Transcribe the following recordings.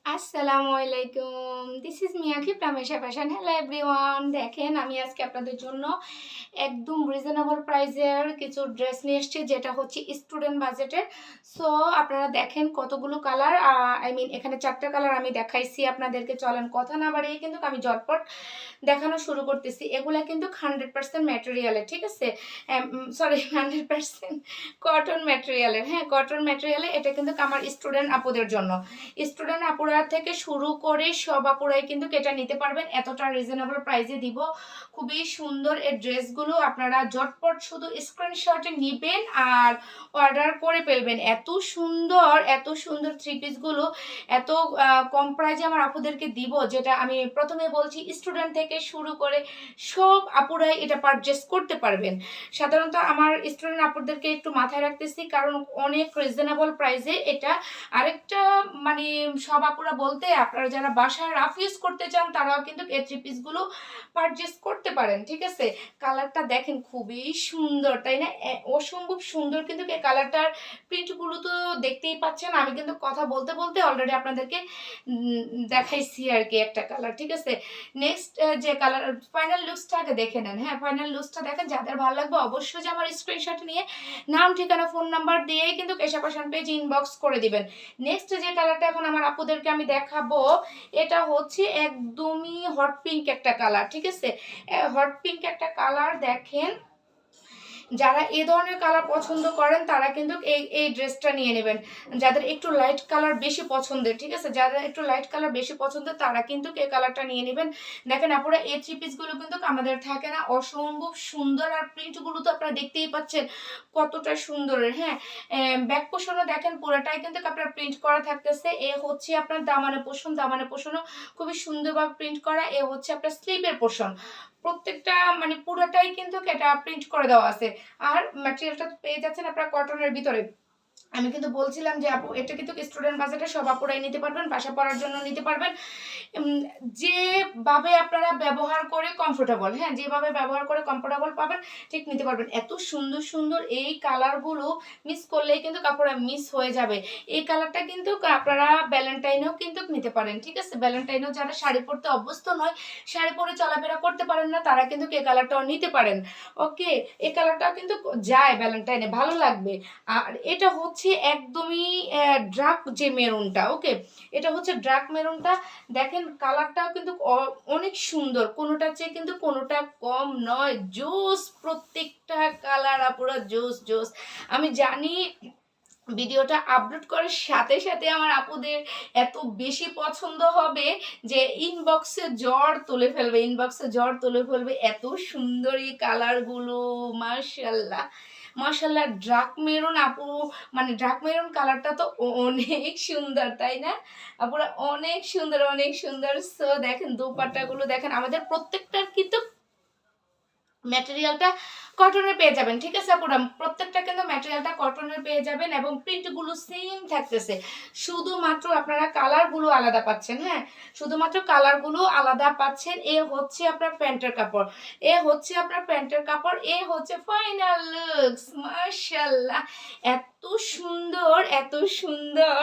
আসসালামু আলাইকুম। This is মিয়াকি প্রামেশা ফ্যাশন। Hello everyone. দেখেন আমি আজকে আপনাদের জন্য একদম রিজনেবল প্রাইসের কিছু ড্রেস নিয়ে এসেছি, যেটা হচ্ছে স্টুডেন্ট বাজেটের। সো আপনারা দেখেন কতগুলো কালার, এখানে 4টা কালার আমি দেখাইছি আপনাদেরকে। চলেন কথা না বাড়িয়ে কিন্তু আমি ঝটপট দেখানো শুরু করতেছি। এগুলা কিন্তু 100% ম্যাটেরিয়ালের, ঠিক আছে? সরি 100% কটন ম্যাটেরিয়ালের। হ্যাঁ, কটন ম্যাটেরিয়ালে। এটা কিন্তু আমার স্টুডেন্ট আপুদের জন্য। স্টুডেন্ট আপুরা থেকে শুরু করে সব আপুরাই কিন্তু এটা নিতে পারবেন। এতটা রিজনেবল প্রাইসে দিব। খুবই সুন্দর এই ড্রেসগুলো। আপনারা ঝটপট শুধু স্ক্রিনশটে নেবেন আর অর্ডার করে ফেলবেন। এত সুন্দর থ্রি পিসগুলো এত কম প্রাইসে আমার আপুদেরকে দিব, যেটা আমি প্রথমে বলছি স্টুডেন্ট থেকে শুরু করে সব আপুরাই এটা পারচেস করতে পারবেন। সাধারণত আমার স্টুডেন্ট আপুদেরকে একটু মাথায় রাখতেছি, কারণ অনেক রিজনেবল প্রাইসে এটা। আরেকটা মানে সব আপুরা বলতে, আপনারা যারা বাসায় রাফ ইউজ করতে চান তারাও কিন্তু এই থ্রি পিসগুলো পারচেস করতে পারেন, ঠিক আছে? কালারটা দেখেন খুবই সুন্দর, তাই না? অসম্ভব সুন্দর কিন্তু এই কালারটার প্রিন্টগুলো তো দেখতেই পাচ্ছেন। আমি কিন্তু কথা বলতে বলতে অলরেডি আপনাদেরকে দেখাইছি আর কি একটা কালার, ঠিক আছে? নেক্সট যে কালার, ফাইনাল লুকসটাকে দেখে নেন। হ্যাঁ, ফাইনাল লুকসটা দেখেন। যাদের ভালো লাগবে অবশ্যই যে আমার স্ক্রিনশট নিয়ে নাম, ঠিকানা, ফোন নাম্বার দিয়েই কিন্তু কেশা ফ্যাশন পেজ ইনবক্স করে দিবেন। নেক্সট যে কালারটা এখন আমার আপুদেরকে আমি দেখাবো, এটা হচ্ছে একদমই হট পিঙ্ক একটা কালার, ঠিক আছে? হট পিঙ্ক একটা কালার। দেখেন যারা এই ধরনের কালার পছন্দ করেন তারা কিন্তু এই ড্রেসটা নিয়ে নেবেন। যাদের একটু লাইট কালার বেশি পছন্দের, ঠিক আছে, যাদের একটু লাইট কালার বেশি পছন্দের তারা কিন্তু এই কালারটা নিয়ে নেবেন। দেখেন আপনারা এই থ্রি পিসগুলো কিন্তু আমাদের থাকে না, অসম্ভব সুন্দর। আর প্রিন্টগুলো তো আপনারা দেখতেই পাচ্ছেন কতটা সুন্দর। হ্যাঁ, ব্যাক পোর্শনও দেখেন পুরোটাই কিন্তু আপনার প্রিন্ট করা থাকতেছে। এ হচ্ছে আপনার দামানে পোর্শনও খুবই সুন্দরভাবে প্রিন্ট করা। এ হচ্ছে আপনার স্লিভের পোর্শন। প্রত্যেকটা মানে পুরোটাই কিন্তু এটা প্রিন্ট করে দেওয়া আছে। আর ম্যাটেরিয়ালটা পেয়ে যাচ্ছেন আপনারা কটনের ভিতরে। আমি কিন্তু বলছিলাম যে আপু এটা কিন্তু স্টুডেন্ট বাজেটে সব আপুরাই নিতে পারবেন, বাসা পড়ার জন্য নিতে পারবেন। যেভাবে আপনারা ব্যবহার করে কমফোর্টেবল, হ্যাঁ, যেভাবে ব্যবহার করে কমফোর্টেবল পাবেন ঠিক নিতে পারবেন। এত সুন্দর সুন্দর এই কালারগুলো মিস করলেই কিন্তু কাপড়া মিস হয়ে যাবে। এই কালারটা কিন্তু আপনারা ভ্যালেন্টাইনেও কিন্তু নিতে পারেন, ঠিক আছে? ভ্যালেন্টাইনেও যারা শাড়ি পরতে অভ্যস্ত নয়, শাড়ি পরে চলাফেরা করতে পারেন না, তারা কিন্তু এই কালারটাও নিতে পারেন। ওকে, এই কালারটাও কিন্তু যায় ভ্যালেন্টাইনে, ভালো লাগবে। আর এটা হচ্ছে একদমই ডার্ক যে মেরুনটা, ওকে, এটা হচ্ছে ডার্ক মেরুনটা। দেখেন কালারটাও কিন্তু অনেক সুন্দর, কোনোটার চেয়ে কিন্তু কোনোটা কম নয়। জোস, প্রত্যেকটা কালার আপুরা জোস জোস। আমি জানি ভিডিওটা আপলোড করার সাথে সাথে আমার আপুদের এত বেশি পছন্দ হবে যে ইনবক্সে জ্বর তুলে ফেলবে। এত সুন্দর এই কালারগুলো, মাশাল্লাহ মাশাল্লাহ। ডার্ক মেরুন আপু, মানে ডার্ক মেরুন কালারটা তো অনেক সুন্দর, তাই না আপুরা? অনেক সুন্দর, অনেক সুন্দর। সো দেখেন দোপাট্টাগুলো দেখেন, আমাদের প্রত্যেকটার কিন্তু ম্যাটেরিয়ালটা কটনের পেয়ে যাবেন, ঠিক আছে আপুরা? প্রত্যেকটা কিন্তু ম্যাটেরিয়ালটা কটনের পেয়ে যাবেন এবং প্রিন্টগুলো সেম থাকতেছে। শুধুমাত্র আপনারা কালারগুলো আলাদা পাচ্ছেন। হ্যাঁ, শুধুমাত্র কালারগুলো আলাদা পাচ্ছেন। এ হচ্ছে আপনার প্যান্টের কাপড়, এ হচ্ছে ফাইনাল লুকস। মাশাআল্লাহ, এত সুন্দর, এত সুন্দর।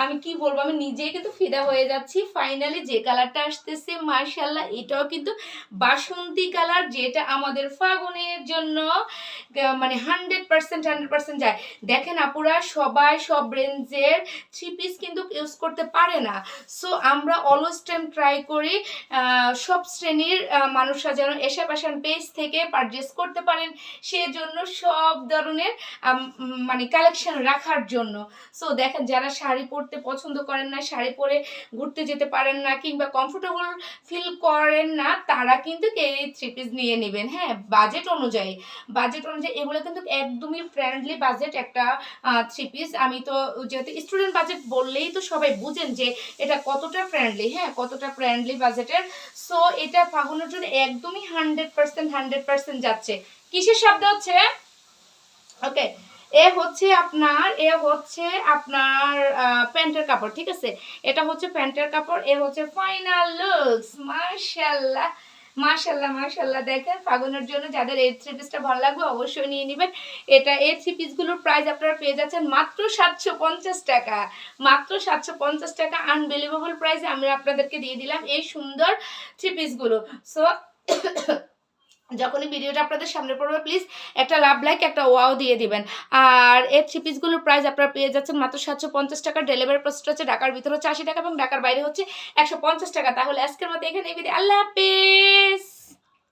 আমি কি বলবো, আমি নিজেই কিন্তু ফিদা হয়ে যাচ্ছি। ফাইনালি যে কালারটা আসতেছে মাশাআল্লাহ, এটাও কিন্তু বাসন্তী কালার, যেটা আমাদের ফাগুনের জন্য মানে 100% যায়। দেখেন আপুরা সবাই সব রেঞ্জের থ্রি পিস কিন্তু ইউজ করতে পারে না। সো আমরা অলওয়েজ টাইম ট্রাই করি সব শ্রেণীর মানুষরা যেন এশা ফ্যাশন পেজ থেকে পারচেস করতে পারেন, সেজন্য সব ধরনের মানে কালেকশন রাখার জন্য। সো দেখেন যারা শাড়ি পরতে পছন্দ করেন না, শাড়ি পরে ঘুরতে যেতে পারেন না, কিংবা কমফোর্টেবল ফিল করেন না, তারা কিন্তু এই থ্রি পিস নিয়ে নেবেন। হ্যাঁ, বাজেট অনুযায়ী এগুলো কিন্তু একদমই ফ্রেন্ডলি বাজেট একটা থ্রি পিস। আমি তো যেহেতু স্টুডেন্ট বাজেট বললেই তো সবাই বুঝেন যে এটা কতটা ফ্রেন্ডলি, হ্যাঁ, কতটা ফ্রেন্ডলি বাজেটের। সো এটা ফাগুনের জন্য একদমই 100% যাচ্ছে। কিসের শব্দ হচ্ছে? ওকে, এ হচ্ছে আপনার প্যান্টের কাপড়, ঠিক আছে? এটা হচ্ছে প্যান্টের কাপড়। এ হচ্ছে ফাইনাল লুকস। মাশাআল্লাহ, মাশাল্লাহ মাশাল্লাহ, দেখেন ফাগুনের জন্য যাদের এই থ্রি পিসটা ভালো লাগবে অবশ্যই নিয়ে নেবেন। এটা এই থ্রি পিসগুলোর প্রাইস আপনারা পেয়ে যাচ্ছেন মাত্র 750 টাকা, মাত্র 750 টাকা। আনবিলিভেবল প্রাইসে আমি আপনাদেরকে দিয়ে দিলাম এই সুন্দর থ্রি পিসগুলো। সো যখনই ভিডিওটা আপনাদের সামনে পড়বে প্লিজ একটা লাভ লাইক, একটা ওয়াও দিয়ে দিবেন। আর এই থ্রি পিসগুলোর প্রাইস আপনারা পেয়ে যাচ্ছেন মাত্র 750 টাকা। ডেলিভারি প্রসেসটা হচ্ছে ঢাকার ভিতরে হচ্ছে 80 টাকা এবং ঢাকার বাইরে হচ্ছে 150 টাকা। তাহলে আজকের মতো এখানে বিদায়, আল্লাহ হাফেজ।